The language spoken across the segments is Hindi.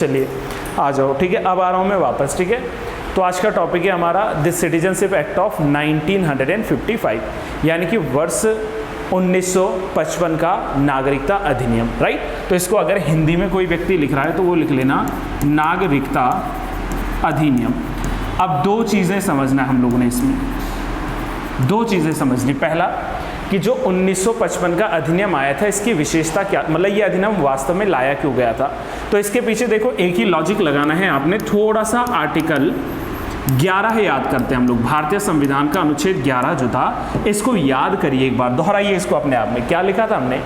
चलिए आ जाओ, ठीक है। अब आ रहा हूँ मैं वापस, ठीक है। तो आज का टॉपिक है हमारा द सिटीजनशिप एक्ट ऑफ 1955, यानी कि वर्ष 1955 का नागरिकता अधिनियम, राइट। तो इसको अगर हिंदी में कोई व्यक्ति लिख रहा है तो वो लिख लेना नागरिकता अधिनियम। अब दो चीज़ें समझना हम लोगों ने इसमें, दो चीज़ें समझनी। पहला कि जो 1955 का अधिनियम आया था इसकी विशेषता क्या, मतलब ये अधिनियम वास्तव में लाया क्यों गया था। तो इसके पीछे देखो एक ही लॉजिक लगाना है आपने, थोड़ा सा आर्टिकल 11 याद करते हैं हम लोग, भारतीय संविधान का अनुच्छेद 11 जो था, इसको याद करिए एक बार, दोहराइए इसको अपने आप में। क्या लिखा था हमने?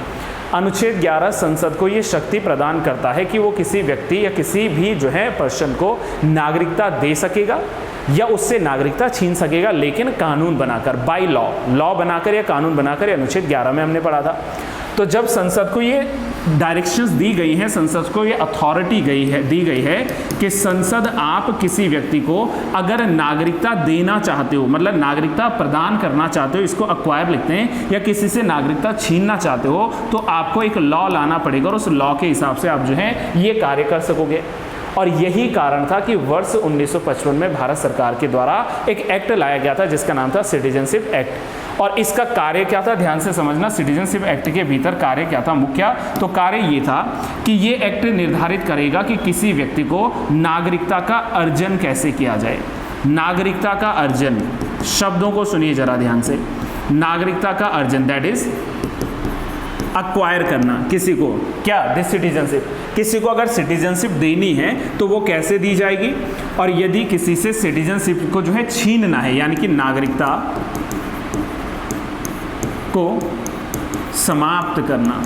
अनुच्छेद 11 संसद को ये शक्ति प्रदान करता है कि वो किसी व्यक्ति या किसी भी जो है पर्सन को नागरिकता दे सकेगा या उससे नागरिकता छीन सकेगा, लेकिन कानून बनाकर, बाय लॉ बनाकर या कानून बनाकर। अनुच्छेद 11 में हमने पढ़ा था। तो जब संसद को ये डायरेक्शंस दी गई हैं, संसद को ये अथॉरिटी दी गई है कि संसद आप किसी व्यक्ति को अगर नागरिकता देना चाहते हो, मतलब नागरिकता प्रदान करना चाहते हो, इसको अक्वायर लिखते हैं, या किसी से नागरिकता छीनना चाहते हो, तो आपको एक लॉ लाना पड़ेगा और उस लॉ के हिसाब से आप जो है ये कार्य कर सकोगे। और यही कारण था कि वर्ष 1955 में भारत सरकार के द्वारा एक एक्ट लाया गया था जिसका नाम था सिटीजनशिप एक्ट। और इसका कार्य क्या था, ध्यान से समझना। सिटीजनशिप एक्ट के भीतर कार्य क्या था मुख्य? तो कार्य ये था कि ये एक्ट निर्धारित करेगा कि किसी व्यक्ति को नागरिकता का अर्जन कैसे किया जाए। नागरिकता का अर्जन, शब्दों को सुनिए जरा ध्यान से। नागरिकता का अर्जन, दैट इज अक्वायर करना किसी को, क्या? This citizenship. किसी को अगर सिटीजनशिप देनी है तो वो कैसे दी जाएगी, और यदि किसी से सिटीजनशिप को जो है छीनना है, यानी कि नागरिकता को समाप्त करना,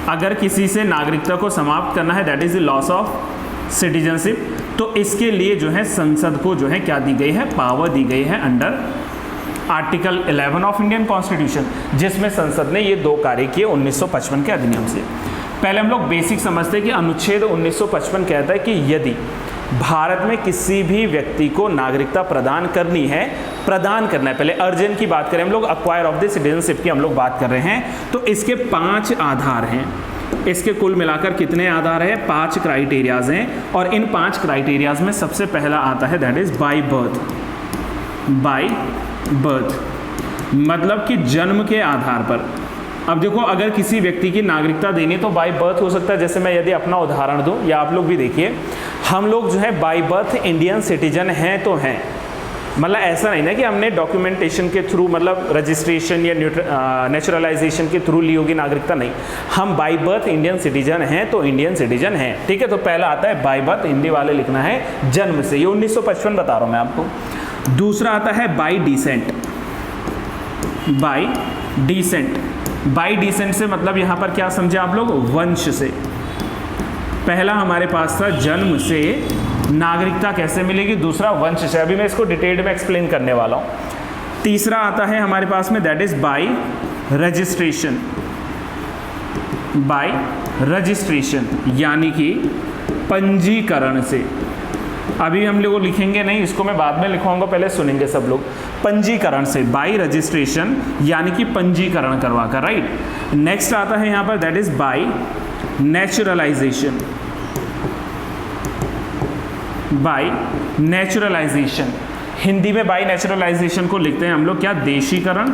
अगर किसी से नागरिकता को समाप्त करना है, that is the loss of citizenship, तो इसके लिए जो है संसद को जो है क्या दी गई है, पावर दी गई है under article 11 of Indian constitution, जिसमें संसद ने ये दो कार्य किए 1955 के अधिनियम से। पहले हम लोग बेसिक समझते हैं कि अनुच्छेद 1955 कहता है कि यदि भारत में किसी भी व्यक्ति को नागरिकता प्रदान करनी है, प्रदान करना है, पहले अर्जन की बात करें हम लोग, अक्वायर ऑफ द सिटीजनशिप की हम लोग बात कर रहे हैं, तो इसके 5 आधार हैं। इसके कुल मिलाकर कितने आधार हैं? 5 क्राइटेरियाज हैं, और इन 5 क्राइटेरियाज में सबसे पहला आता है that is by birth. By birth मतलब कि जन्म के आधार पर। अब देखो, अगर किसी व्यक्ति की नागरिकता देनी तो बाय बर्थ हो सकता है। जैसे मैं यदि अपना उदाहरण दूं, या आप लोग भी देखिए, हम लोग जो है बाय बर्थ इंडियन सिटीजन हैं तो हैं, मतलब ऐसा नहीं ना कि हमने डॉक्यूमेंटेशन के थ्रू, मतलब रजिस्ट्रेशन या नेचुरलाइजेशन के थ्रू ली होगी नागरिकता, नहीं, हम बाय बर्थ इंडियन सिटीजन हैं तो इंडियन सिटीजन हैं, ठीक है। तो पहला आता है बाय बर्थ, हिंदी वाले लिखना है जन्म से, ये 1955 बता रहा हूं मैं आपको। दूसरा आता है bye decent. Bye decent, bye decent से मतलब यहां पर क्या समझे आप लोग? वंश से। पहला हमारे पास था जन्म से नागरिकता कैसे मिलेगी, दूसरा वंश से। अभी मैं इसको डिटेल में एक्सप्लेन करने वाला हूं। तीसरा आता है हमारे पास में that is by registration. Bye registration यानी कि पंजीकरण से। अभी हम लोग लिखेंगे नहीं, इसको मैं बाद में लिखवाऊंगा, पहले सुनेंगे सब लोग। पंजीकरण से, बाय रजिस्ट्रेशन यानी कि पंजीकरण करवाकर, राइट। नेक्स्ट आता है यहां पर that is by naturalisation. Bye naturalisation, Hindi में बाय नेचुरलाइजेशन को लिखते हैं हम लोग क्या? देशीकरण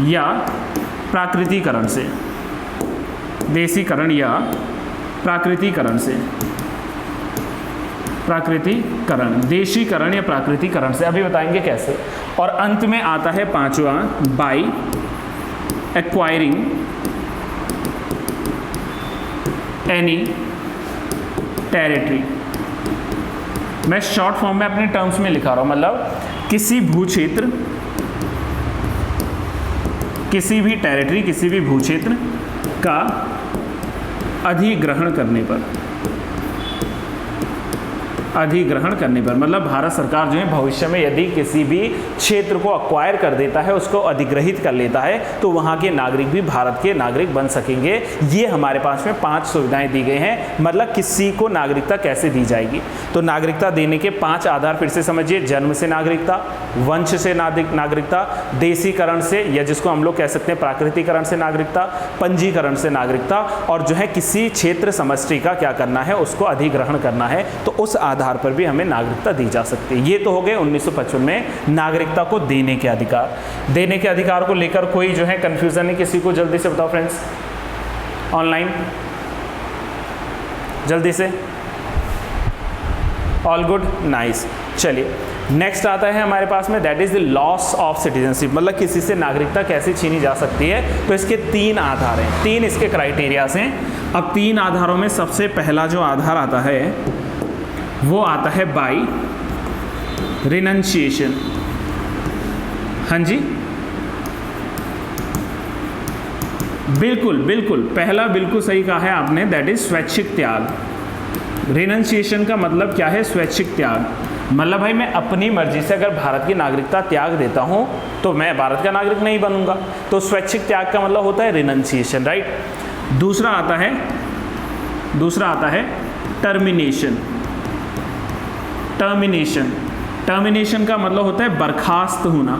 या प्राकृतिकरण से। देशीकरण या प्राकृतिकरण से। प्राकृतिकरण, देशीकरण या प्राकृतिकरण से, अभी बताएंगे कैसे। और अंत में आता है 5वां बाय एक्वायरिंग एनी टेरिटरी। मैं शॉर्ट फॉर्म में अपने टर्म्स में लिखा रहा हूं, मतलब किसी भूक्षेत्र, किसी भी टेरिटरी, किसी भी भूक्षेत्र का अधिग्रहण करने पर। अधिग्रहण करने पर, मतलब भारत सरकार जो है भविष्य में यदि किसी भी क्षेत्र को अक्वायर कर देता है, उसको अधिग्रहित कर लेता है, तो वहाँ के नागरिक भी भारत के नागरिक बन सकेंगे। ये हमारे पास में 5 सुविधाएं दी गई हैं, मतलब किसी को नागरिकता कैसे दी जाएगी। तो नागरिकता देने के 5 आधार फिर से समझिए, जन्म से नागरिकता, वंश से नागरिकता, देशीकरण से या जिसको हम लोग कह सकते हैं प्राकृतिकरण से नागरिकता, पंजीकरण से नागरिकता, और जो है किसी क्षेत्र समष्टि का क्या करना है, उसको अधिग्रहण करना है, तो उस आधार पर भी हमें नागरिकता दी जा सकती है। ये तो हो गए 1955 में नागरिकता को देने के अधिकार। देने के अधिकार को लेकर कोई जो है कंफ्यूजन नहीं, किसी को जल्दी से बताओ फ्रेंड्स, ऑनलाइन जल्दी से, ऑल गुड, नाइस। चलिए नेक्स्ट आता है हमारे पास में, that is the loss of citizenship, मतलब किसी से नागरिकता कैसे छीनी जा सकती है। तो इसके 3 आधार हैं, 3 इसके क्राइटेरियाज हैं। अब 3 आधारों में सबसे पहला जो आधार आता है वो आता है बाय रिनंशिएशन। हाँ जी, बिल्कुल बिल्कुल, पहला बिल्कुल सही कहा है आपने, दैट इज स्वैच्छिक त्याग। रिनंशिएशन का मतलब क्या है, स्वैच्छिक त्याग, मतलब भाई मैं अपनी मर्जी से अगर भारत की नागरिकता त्याग देता हूं तो मैं भारत का नागरिक नहीं बनूंगा। तो स्वैच्छिक त्याग का मतलब होता है रिनंशिएशन, राइट। दूसरा आता है टर्मिनेशन। टर्मिनेशन का मतलब होता है बर्खास्त होना,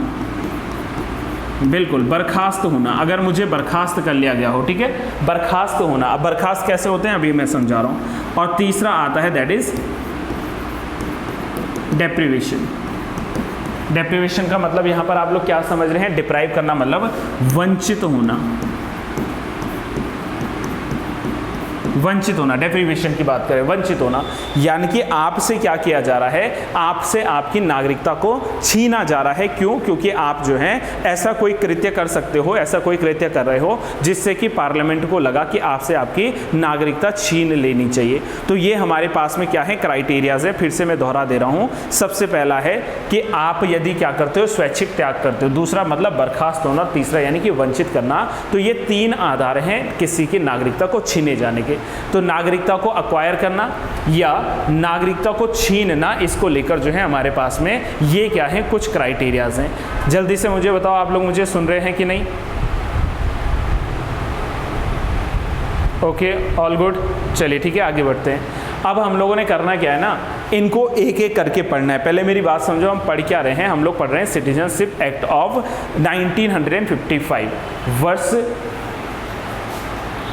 बिल्कुल बर्खास्त होना, अगर मुझे बर्खास्त कर लिया गया हो, ठीक है, बर्खास्त होना। अब बर्खास्त कैसे होते हैं अभी मैं समझा रहा हूं। और तीसरा आता है दैट इज डेप्रिवेशन। डेप्रिवेशन का मतलब यहां पर आप लोग क्या समझ रहे हैं, डिप्राइव करना मतलब वंचित होना, वंचित होना, डेप्रिवेशन की बात करें, वंचित होना, यानी कि आपसे क्या किया जा रहा है, आपसे आपकी नागरिकता को छीना जा रहा है। क्यों? क्योंकि आप जो हैं ऐसा कोई कृत्य कर सकते हो, ऐसा कोई कृत्य कर रहे हो जिससे कि पार्लियामेंट को लगा कि आपसे आपकी नागरिकता छीन लेनी चाहिए। तो ये हमारे पास में क्या है, क्राइटेरियाज है। फिर से मैं दोहरा दे रहा हूँ, सबसे पहला है कि आप यदि क्या करते हो, स्वैच्छिक त्याग करते हो, दूसरा मतलब बर्खास्त होना, तीसरा यानी कि वंचित करना। तो ये 3 आधार हैं किसी की नागरिकता को छीने जाने के। तो नागरिकता को अक्वायर करना या नागरिकता को छीनना, इसको लेकर जो है हमारे पास में ये क्या है, कुछ क्राइटेरियाज हैं। जल्दी से मुझे बताओ, आप लोग मुझे सुन रहे हैं कि नहीं? Okay, all good. चलिए ठीक है, आगे बढ़ते हैं। अब हम लोगों ने करना क्या है ना, इनको एक एक करके पढ़ना है। पहले मेरी बात समझो, हम पढ़ क्या रहे हैं, हम लोग पढ़ रहे हैं सिटीजनशिप एक्ट ऑफ 1955, वर्ष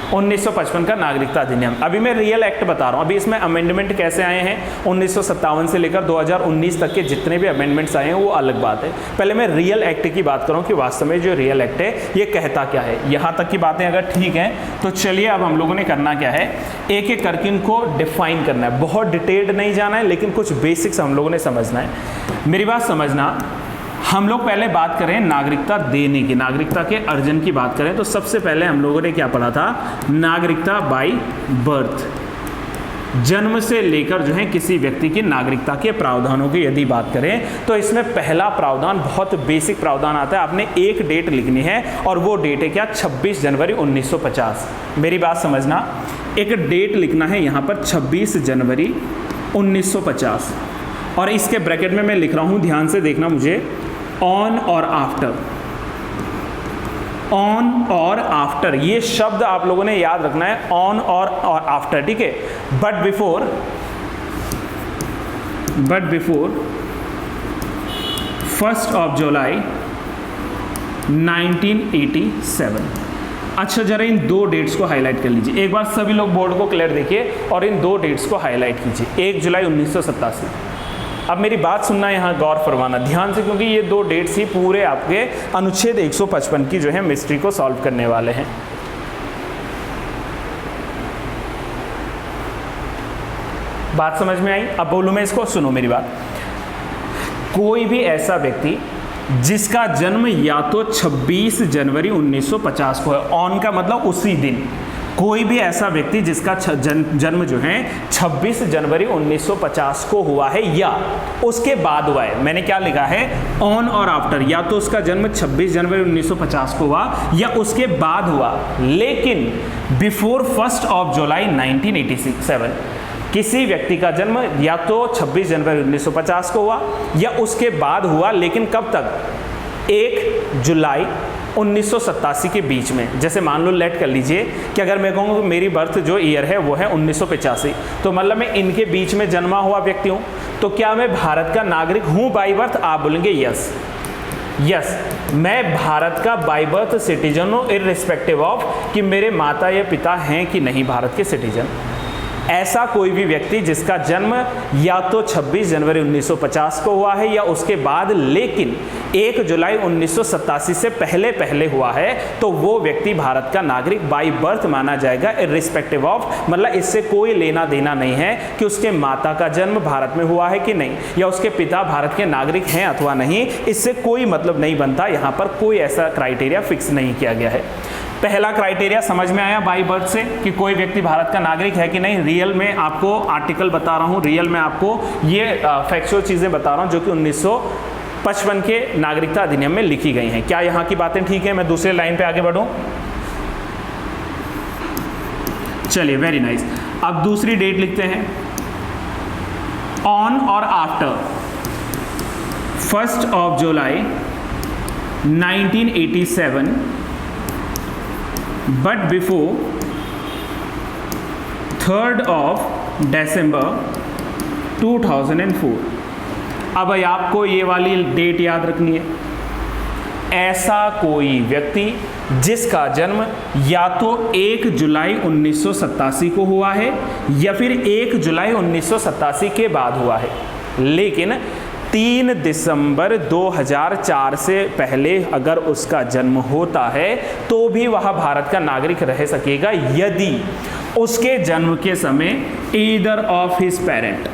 1955 का नागरिकता अधिनियम। अभी मैं रियल एक्ट बता रहा हूँ, अभी इसमें अमेंडमेंट कैसे आए हैं, 1957 से लेकर 2019 तक के जितने भी अमेंडमेंट्स आए हैं वो अलग बात है। पहले मैं रियल एक्ट की बात करूँ कि वास्तव में जो रियल एक्ट है ये कहता क्या है। यहाँ तक की बातें अगर ठीक हैं तो चलिए अब हम लोगों ने करना क्या है, एक एक करके इनको डिफाइन करना है। बहुत डिटेल्ड नहीं जाना है, लेकिन कुछ बेसिक्स हम लोगों ने समझना है। मेरी बात समझना, हम लोग पहले बात करें नागरिकता देने की, नागरिकता के अर्जन की बात करें तो सबसे पहले हम लोगों ने क्या पढ़ा था, नागरिकता बाय बर्थ। जन्म से लेकर जो है किसी व्यक्ति की नागरिकता के प्रावधानों की यदि बात करें तो इसमें पहला प्रावधान बहुत बेसिक प्रावधान आता है। आपने एक डेट लिखनी है और वो डेट है क्या, 26 जनवरी 1950। मेरी बात समझना, एक डेट लिखना है यहाँ पर 26 जनवरी 1950 और इसके ब्रैकेट में मैं लिख रहा हूँ, ध्यान से देखना मुझे, ऑन और आफ्टर। ऑन और आफ्टर ये शब्द आप लोगों ने याद रखना है, ऑन और आफ्टर, ठीक है। बट बिफोर 1 जुलाई 1987। अच्छा, जरा इन 2 डेट्स को हाईलाइट कर लीजिए। एक बार सभी लोग बोर्ड को क्लियर देखिए और इन 2 डेट्स को हाईलाइट कीजिए। 1 जुलाई 1987। अब मेरी बात सुनना, यहाँ गौर फरमाना ध्यान से, क्योंकि ये 2 डेट्स ही पूरे आपके अनुच्छेद 155 की जो है मिस्ट्री को सॉल्व करने वाले हैं। बात समझ में आई? अब बोलूं मैं इसको, सुनो मेरी बात। कोई भी ऐसा व्यक्ति जिसका जन्म या तो 26 जनवरी 1950 को है, ऑन का मतलब उसी दिन, कोई भी ऐसा व्यक्ति जिसका जन्म जो है 26 जनवरी 1950 को हुआ है या उसके बाद हुआ है, मैंने क्या लिखा है, ऑन और आफ्टर, या तो उसका जन्म 26 जनवरी 1950 को हुआ या उसके बाद हुआ, लेकिन बिफोर 1 जुलाई 1987, किसी व्यक्ति का जन्म या तो 26 जनवरी 1950 को हुआ या उसके बाद हुआ, लेकिन कब तक, 1 जुलाई 1987 के बीच में। जैसे मान लो लेट कर लीजिए कि अगर मैं कहूँगा कि मेरी बर्थ जो ईयर है वो है 1985, तो मतलब मैं इनके बीच में जन्मा हुआ व्यक्ति हूँ, तो क्या मैं भारत का नागरिक हूँ बाई बर्थ? आप बोलेंगे यस, यस, मैं भारत का बाई बर्थ सिटीजन हूँ, इररिस्पेक्टिव ऑफ कि मेरे माता या पिता हैं कि नहीं भारत के सिटीजन। ऐसा कोई भी व्यक्ति जिसका जन्म या तो 26 जनवरी 1950 को हुआ है या उसके बाद, लेकिन 1 जुलाई 1987 से पहले हुआ है, तो वो व्यक्ति भारत का नागरिक बाई बर्थ माना जाएगा, इररिस्पेक्टिव ऑफ, मतलब इससे कोई लेना देना नहीं है कि उसके माता का जन्म भारत में हुआ है कि नहीं, या उसके पिता भारत के नागरिक हैं अथवा नहीं, इससे कोई मतलब नहीं बनता। यहाँ पर कोई ऐसा क्राइटेरिया फिक्स नहीं किया गया है। पहला क्राइटेरिया समझ में आया बाई बर्थ से कि कोई व्यक्ति भारत का नागरिक है कि नहीं। रियल में आपको आर्टिकल बता रहा हूँ, रियल में आपको ये फैक्चुअल चीज़ें बता रहा हूँ जो कि 1955 के नागरिकता अधिनियम में लिखी गई हैं। क्या यहाँ की बातें ठीक है? मैं दूसरे लाइन पे आगे बढ़ूँ, चलिए, वेरी नाइस। अब दूसरी डेट लिखते हैं, ऑन और after 1 July 1987 but before 3 December 2004। अब आपको ये वाली डेट याद रखनी है। ऐसा कोई व्यक्ति जिसका जन्म या तो 1 जुलाई 1987 को हुआ है या फिर 1 जुलाई 1987 के बाद हुआ है, लेकिन 3 दिसंबर 2004 से पहले अगर उसका जन्म होता है तो भी वह भारत का नागरिक रह सकेगा यदि उसके जन्म के समय ईदर ऑफ हिज पेरेंट,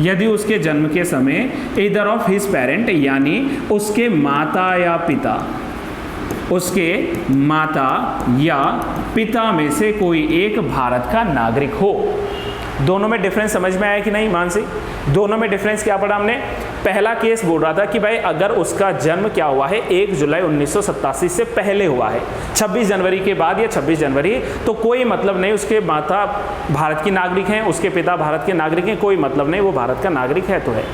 यदि उसके जन्म के समय ईदर ऑफ हिज पेरेंट यानी उसके माता या पिता, उसके माता या पिता में से कोई एक भारत का नागरिक हो। दोनों में डिफरेंस समझ में आया कि नहीं मानसी? दोनों में डिफरेंस क्या पड़ा हमने? पहला केस बोल रहा था कि भाई अगर उसका जन्म क्या हुआ है 1 जुलाई 1987 से पहले हुआ है, 26 जनवरी के बाद या 26 जनवरी, तो कोई मतलब नहीं उसके माता भारत की नागरिक हैं, उसके पिता भारत के नागरिक हैं, कोई मतलब नहीं, वो भारत का नागरिक है तो है।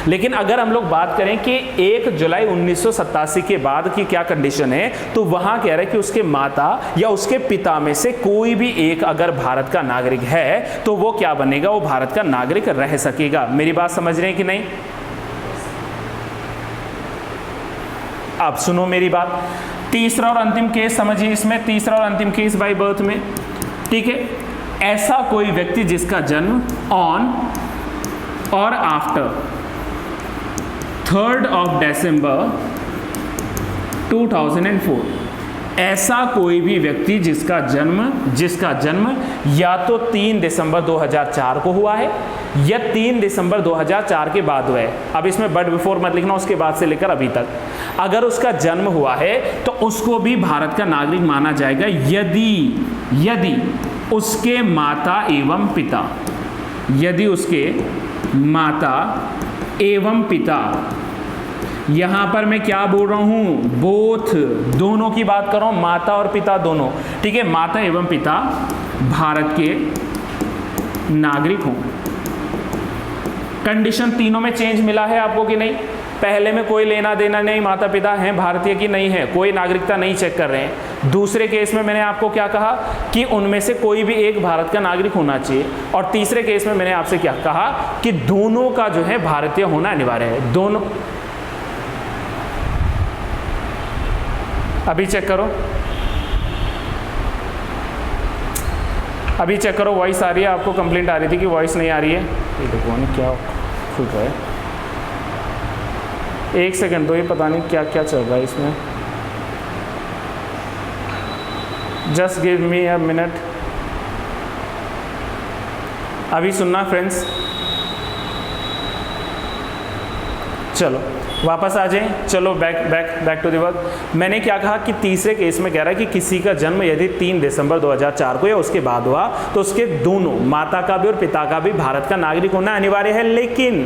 लेकिन अगर हम लोग बात करें कि 1 जुलाई 1987 के बाद की क्या कंडीशन है, तो वहाँ कह रहे हैं कि उसके माता या उसके पिता में से कोई भी एक अगर भारत का नागरिक है तो वो क्या बनेगा? वो भारत का नागरिक रह सकेगा। मेरी बात समझ रहे हैं कि नहीं? अब सुनो मेरी बात। तीसरा और अंतिम केस समझिए, इसमें तीसरा और अंतिम केस बाय बर्थ में, ठीक है, ऐसा कोई व्यक्ति जिसका जन्म ऑन और आफ्टर 3 December 2004, ऐसा कोई भी व्यक्ति जिसका जन्म या तो 3 दिसंबर 2004 को हुआ है या 3 दिसंबर 2004 के बाद हुआ है। अब इसमें बट बिफोर मत लिखना, उसके बाद से लेकर अभी तक अगर उसका जन्म हुआ है तो उसको भी भारत का नागरिक माना जाएगा यदि उसके माता एवं पिता, यदि उसके माता एवं पिता, यहां पर मैं क्या बोल रहा हूं? बोथ, दोनों की बात कर रहा हूं, माता और पिता दोनों, ठीक है, माता एवं पिता भारत के नागरिक हों। कंडीशन तीनों में चेंज मिला है आपको कि नहीं? पहले में कोई लेना देना नहीं, माता पिता हैं भारतीय की नहीं है, कोई नागरिकता नहीं चेक कर रहे हैं। दूसरे केस में मैंने आपको क्या कहा कि उनमें से कोई भी एक भारत का नागरिक होना चाहिए, और तीसरे केस में मैंने आपसे क्या कहा कि दोनों का जो है भारतीय होना अनिवार्य है। दोनों अभी चेक करो, अभी चेक करो, वॉइस आ रही है आपको? कंप्लेंट आ रही थी कि वॉइस नहीं आ रही है। ये देखो ना क्या खुल रहा है, एक सेकंड दो, ये पता नहीं क्या क्या चल रहा है इसमें। Just give me a minute. अभी सुनना फ्रेंड्स, चलो वापस आ जाएं, चलो बैक टू द वर्क। मैंने क्या कहा कि तीसरे केस में कह रहा है कि किसी का जन्म यदि 3 दिसंबर 2004 को या उसके बाद हुआ तो उसके दोनों माता का भी और पिता का भी भारत का नागरिक होना अनिवार्य है, लेकिन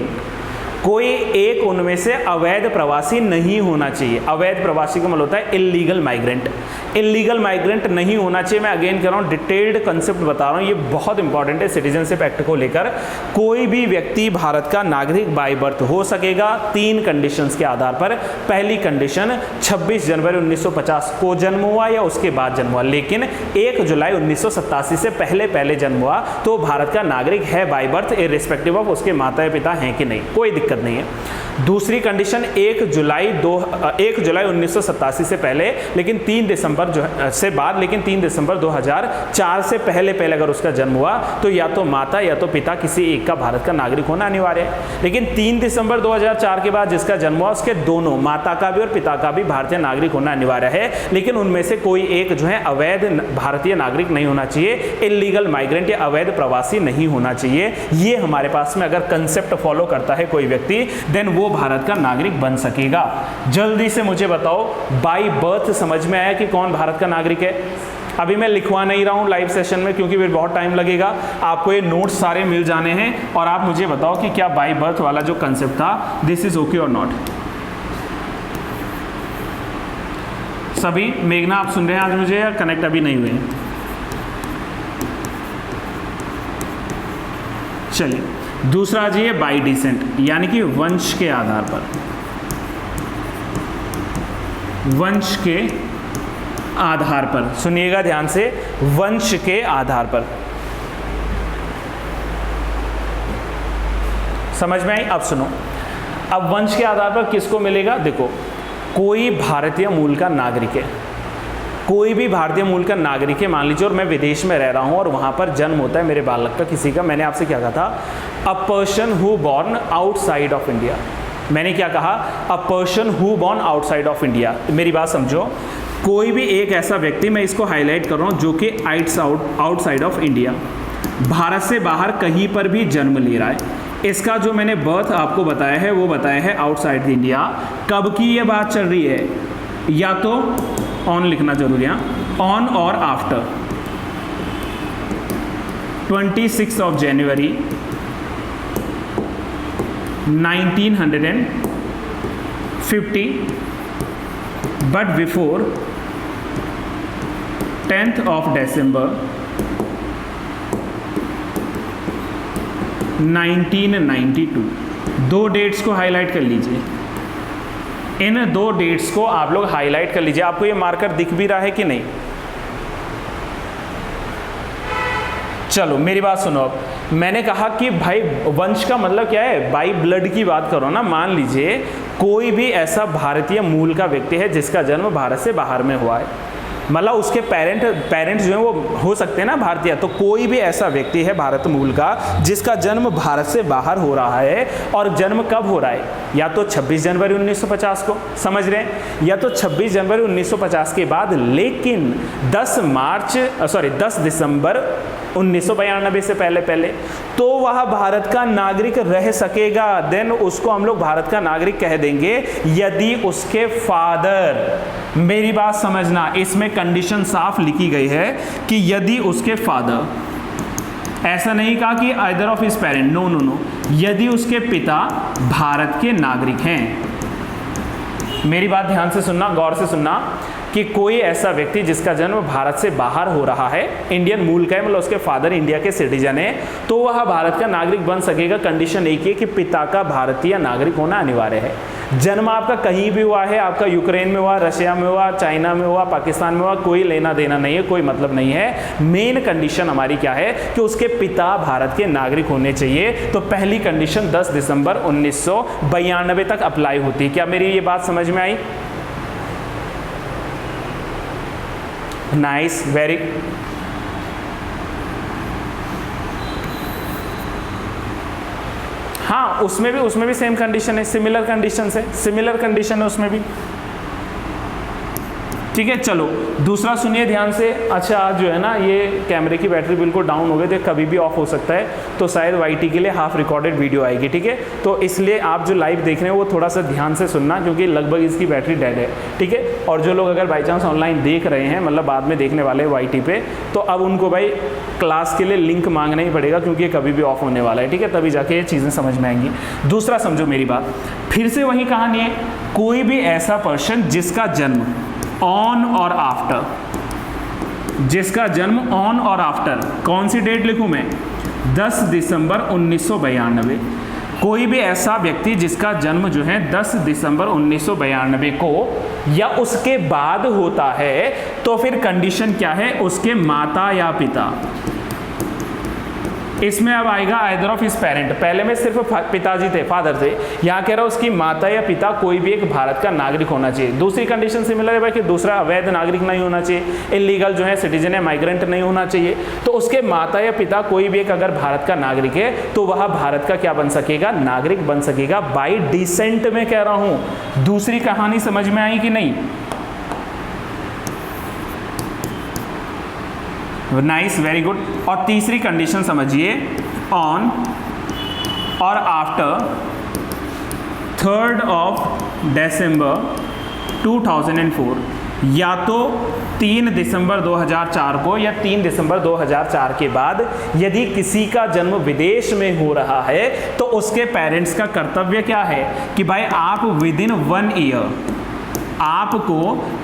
कोई एक उनमें से अवैध प्रवासी नहीं होना चाहिए। अवैध प्रवासी का मतलब होता है इलीगल माइग्रेंट। इलीगल माइग्रेंट नहीं होना चाहिए। मैं अगेन कह रहा हूँ, डिटेल्ड कंसेप्ट बता रहा हूँ, ये बहुत इंपॉर्टेंट है सिटीजनशिप एक्ट को लेकर। कोई भी व्यक्ति भारत का नागरिक बाय बर्थ हो सकेगा 3 कंडीशंस के आधार पर। पहली कंडीशन 26 जनवरी 1950 को जन्म हुआ या उसके बाद जन्म हुआ, लेकिन 1 जुलाई 1987 से पहले जन्म हुआ तो भारत का नागरिक है बाय बर्थ, इर्रिस्पेक्टिव ऑफ उसके माता पिता हैं कि नहीं, कोई दिक्कत नहीं है। दूसरी कंडीशन 1 जुलाई 1987 से पहले लेकिन 3 दिसंबर से बाद, लेकिन 3 दिसंबर 2004 से पहले अगर उसका जन्म हुआ तो या तो माता या तो पिता किसी एक का भारत का नागरिक होना अनिवार्य है। लेकिन 3 दिसंबर 2004 के बाद जिसका जन्म हुआ उसके दोनों माता का भी और पिता का भी भारतीय नागरिक होना अनिवार्य है, लेकिन उनमें से कोई एक जो है अवैध भारतीय नागरिक नहीं होना चाहिए, इलीगल माइग्रेंट या अवैध प्रवासी नहीं होना चाहिए। ये हमारे पास में अगर कंसेप्ट फॉलो करता है कोई व्यक्ति, देन वो भारत का नागरिक बन सकेगा। जल्दी से मुझे बताओ, बाय बर्थ समझ में आया कि कौन भारत का नागरिक है? अभी मैं लिखवा नहीं रहा हूं लाइव सेशन में क्योंकि फिर बहुत टाइम लगेगा। आपको ये नोट्स सारे मिल जाने हैं और आप मुझे बताओ कि क्या बाय बर्थ वाला जो कंसेप्ट था, दिस इज ओके और नॉट। सभी मेघना आप सुन रहे हैं आज मुझे या कनेक्ट अभी नहीं हुए हैं? चलिए, दूसरा जी है बाय डिसेंट, यानी कि वंश के आधार पर। वंश के आधार पर, सुनिएगा ध्यान से, वंश के आधार पर। समझ में आई? अब सुनो, अब वंश के आधार पर किसको मिलेगा? देखो, कोई भारतीय मूल का नागरिक है, कोई भी भारतीय मूल का नागरिक है, मान लीजिए और मैं विदेश में रह रहा हूं और वहां पर जन्म होता है मेरे बालक का किसी का, मैंने आपसे क्या कहा था? A person who born outside of India. मैंने क्या कहा? A person who born outside of India. मेरी बात समझो, कोई भी एक ऐसा व्यक्ति, मैं इसको हाईलाइट कर रहा हूं, जो कि आउटसाइड ऑफ इंडिया, भारत से बाहर कहीं पर भी जन्म ले रहा है, इसका जो मैंने बर्थ आपको बताया है वो बताया है आउटसाइड इंडिया। कब की ये बात चल रही है? या तो ऑन लिखना जरूरी है, ऑन और after 26 of January 1950 but before 10th of December 1992। 2 dates को हाईलाइट कर लीजिए, इन 2 डेट्स को आप लोग हाईलाइट कर लीजिए। आपको ये मार्कर दिख भी रहा है कि नहीं? चलो मेरी बात सुनो, अब मैंने कहा कि भाई वंश का मतलब क्या है? बाई ब्लड की बात करो ना। मान लीजिए कोई भी ऐसा भारतीय मूल का व्यक्ति है जिसका जन्म भारत से बाहर में हुआ है, मतलब उसके पेरेंट्स जो हैं वो हो सकते हैं ना भारतीय, तो कोई भी ऐसा व्यक्ति है भारत मूल का जिसका जन्म भारत से बाहर हो रहा है, और जन्म कब हो रहा है? या तो 26 जनवरी 1950 को, समझ रहे हैं, या तो 26 जनवरी 1950 के बाद, लेकिन 10 दिसंबर 1992 से पहले तो वह भारत का नागरिक रह सकेगा। देन उसको हम लोग भारत का नागरिक कह देंगे यदि उसके फादर, मेरी बात समझना, इसमें कंडीशन साफ लिखी गई है कि यदि उसके फादर, ऐसा नहीं कहा कि either of his parent, no, यदि उसके पिता भारत के नागरिक हैं। मेरी बात ध्यान से सुनना, गौर से सुनना, कि कोई ऐसा व्यक्ति जिसका जन्म भारत से बाहर हो रहा है, इंडियन मूल का है, मतलब उसके फादर इंडिया के सिटीजन है, तो वह भारत का नागरिक बन सकेगा। कंडीशन एक है कि पिता का भारतीय नागरिक होना अनिवार्य है। जन्म आपका कहीं भी हुआ है, आपका यूक्रेन में हुआ, रशिया में हुआ, चाइना में हुआ, पाकिस्तान में हुआ, कोई लेना देना नहीं है, कोई मतलब नहीं है। मेन कंडीशन हमारी क्या है कि उसके पिता भारत के नागरिक होने चाहिए। तो पहली कंडीशन 10 दिसंबर 1992 तक अप्लाई होती है। क्या मेरी ये बात समझ में आई? Nice, very. हाँ, उसमें भी सेम कंडीशन है, सिमिलर कंडीशन है उसमें भी। ठीक है, चलो दूसरा सुनिए ध्यान से। अच्छा, जो है ना, ये कैमरे की बैटरी बिल्कुल डाउन हो गई, तो कभी भी ऑफ हो सकता है, तो शायद वाईटी के लिए हाफ रिकॉर्डेड वीडियो आएगी। ठीक है, तो इसलिए आप जो लाइव देख रहे हैं वो थोड़ा सा ध्यान से सुनना, क्योंकि लगभग इसकी बैटरी डेड है। ठीक है, और जो लोग अगर बाई चांस ऑनलाइन देख रहे हैं, मतलब बाद में देखने वाले हैं वाईटी पे, तो अब उनको भाई क्लास के लिए लिंक मांगना ही पड़ेगा, क्योंकि ये कभी भी ऑफ होने वाला है। ठीक है, तभी जाके ये चीज़ें समझ में आएंगी। दूसरा समझो मेरी बात, फिर से वही कहानी है, कोई भी ऐसा पर्सन जिसका जन्म ऑन और आफ्टर जिसका जन्म ऑन और आफ्टर, कौन सी डेट लिखूं मैं, 10 दिसंबर 1992। कोई भी ऐसा व्यक्ति जिसका जन्म जो है 10 दिसंबर 1992 को या उसके बाद होता है, तो फिर कंडीशन क्या है, उसके माता या पिता। इसमें अब आएगा आइदर ऑफ हिज पेरेंट, पहले में सिर्फ पिताजी थे, फादर थे, यहाँ कह रहा हूँ उसकी माता या पिता कोई भी एक भारत का नागरिक होना चाहिए। दूसरी कंडीशन सिमिलर है भाई कि दूसरा अवैध नागरिक नहीं होना चाहिए, इलीगल जो है सिटीजन है, माइग्रेंट नहीं होना चाहिए। तो उसके माता या पिता कोई भी एक अगर भारत का नागरिक है तो वह भारत का क्या बन सकेगा, नागरिक बन सकेगा बाई डिसेंट में कह रहा हूँ। दूसरी कहानी समझ में आई कि नहीं, नाइस, वेरी गुड। और तीसरी कंडीशन समझिए, ऑन और आफ्टर 3rd of December 2004, या तो 3 दिसंबर 2004 को या 3 दिसंबर 2004 के बाद यदि किसी का जन्म विदेश में हो रहा है तो उसके पेरेंट्स का कर्तव्य क्या है कि भाई आप विदिन 1 ईयर, आपको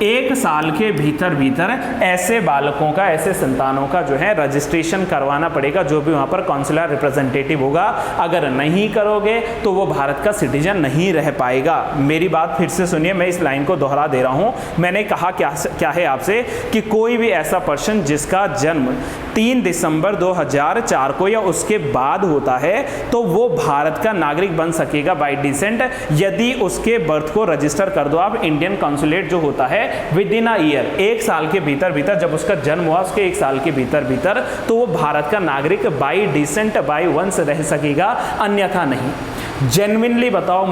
1 साल के भीतर भीतर ऐसे बालकों का, ऐसे संतानों का जो है रजिस्ट्रेशन करवाना पड़ेगा, जो भी वहाँ पर काउंसिलर रिप्रेजेंटेटिव होगा। अगर नहीं करोगे तो वो भारत का सिटीजन नहीं रह पाएगा। मेरी बात फिर से सुनिए, मैं इस लाइन को दोहरा दे रहा हूँ। मैंने कहा क्या है आपसे कि कोई भी ऐसा पर्सन जिसका जन्म 3 दिसंबर 2004 को या उसके बाद होता है तो वो भारत का नागरिक बन सकेगा बाय डिसेंट, यदि उसके बर्थ को रजिस्टर कर दो आप इंडियन कॉन्सुलेट जो होता है विद इन अ ईयर, 1 साल के भीतर भीतर, जब उसका जन्म हुआ उसके 1 साल के भीतर भीतर, तो वो भारत का नागरिक बाय डिसेंट बाय वंश रह सकेगा, अन्यथा नहीं। जेन्युइनली बताओ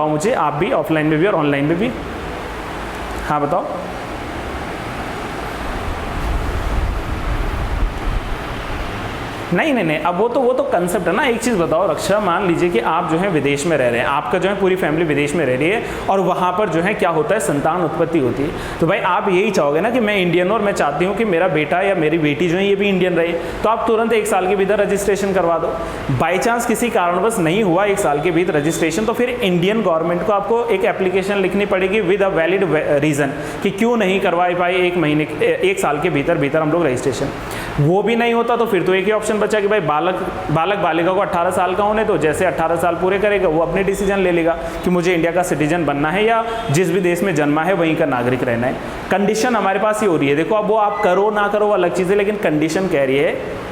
मुझे, आप भी ऑफलाइन में भी और ऑनलाइन में भी, हाँ बताओ। नहीं, अब वो तो कंसेप्ट है ना। एक चीज़ बताओ रक्षा, मान लीजिए कि आप जो है विदेश में रह रहे हैं, आपका जो है पूरी फैमिली विदेश में रह रही है और वहाँ पर जो है क्या होता है, संतान उत्पत्ति होती है। तो भाई आप यही चाहोगे ना कि मैं इंडियन और मैं चाहती हूँ कि मेरा बेटा या मेरी बेटी जो है ये भी इंडियन रहे, तो आप तुरंत 1 साल के भीतर रजिस्ट्रेशन करवा दो। बाई चांस किसी कारणवश नहीं हुआ 1 साल के भीतर रजिस्ट्रेशन, तो फिर इंडियन गवर्नमेंट को आपको एक एप्लीकेशन लिखनी पड़ेगी विद अ वैलिड रीज़न कि क्यों नहीं करवा पाए 1 साल के भीतर भीतर हम लोग रजिस्ट्रेशन। वो भी नहीं होता तो फिर तो एक ही ऑप्शन बचा कि भाई बालक बालिका को 18 साल का होने तो जैसे 18 साल पूरे करेगा वो अपने डिसीजन ले लेगा कि मुझे इंडिया का सिटीजन बनना है या जिस भी देश में जन्मा है वहीं का नागरिक रहना है। कंडीशन हमारे पास ही हो रही है, देखो अब वो आप करो ना करो वो अलग चीज़ है, लेकिन कंडीशन कह रही है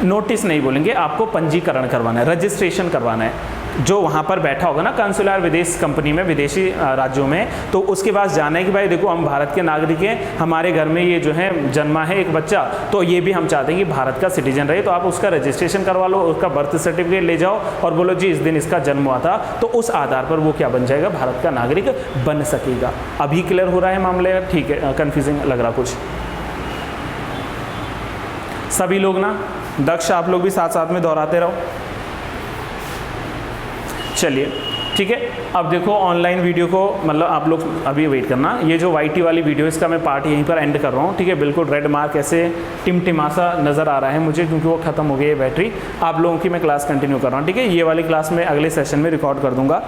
नोटिस नहीं बोलेंगे, आपको पंजीकरण करवाना है, रजिस्ट्रेशन करवाना है। जो वहाँ पर बैठा होगा ना काउंसिलर विदेश कंपनी में, विदेशी राज्यों में, तो उसके पास जाना है कि भाई देखो हम भारत के नागरिक हैं, हमारे घर में ये जो है जन्मा है एक बच्चा, तो ये भी हम चाहते हैं कि भारत का सिटीजन रहे, तो आप उसका रजिस्ट्रेशन करवा लो, उसका बर्थ सर्टिफिकेट ले जाओ और बोलो जी इस दिन इसका जन्म हुआ था, तो उस आधार पर वो क्या बन जाएगा, भारत का नागरिक बन सकेगा। अभी क्लियर हो रहा है मामले? ठीक है, कन्फ्यूजिंग लग रहा कुछ? सभी लोग ना, दक्ष आप लोग भी साथ साथ में दोहराते रहो। चलिए ठीक है, अब देखो ऑनलाइन वीडियो को मतलब आप लोग अभी वेट करना, ये जो वाईटी वाली वीडियो इसका मैं पार्ट यहीं पर एंड कर रहा हूँ। ठीक है, बिल्कुल रेड मार्क ऐसे टिमटिमासा नज़र आ रहा है मुझे क्योंकि वो ख़त्म हो गई है बैटरी। आप लोगों की मैं क्लास कंटिन्यू कर रहा हूँ। ठीक है, ये वाली क्लास में अगले सेशन में रिकॉर्ड कर दूँगा।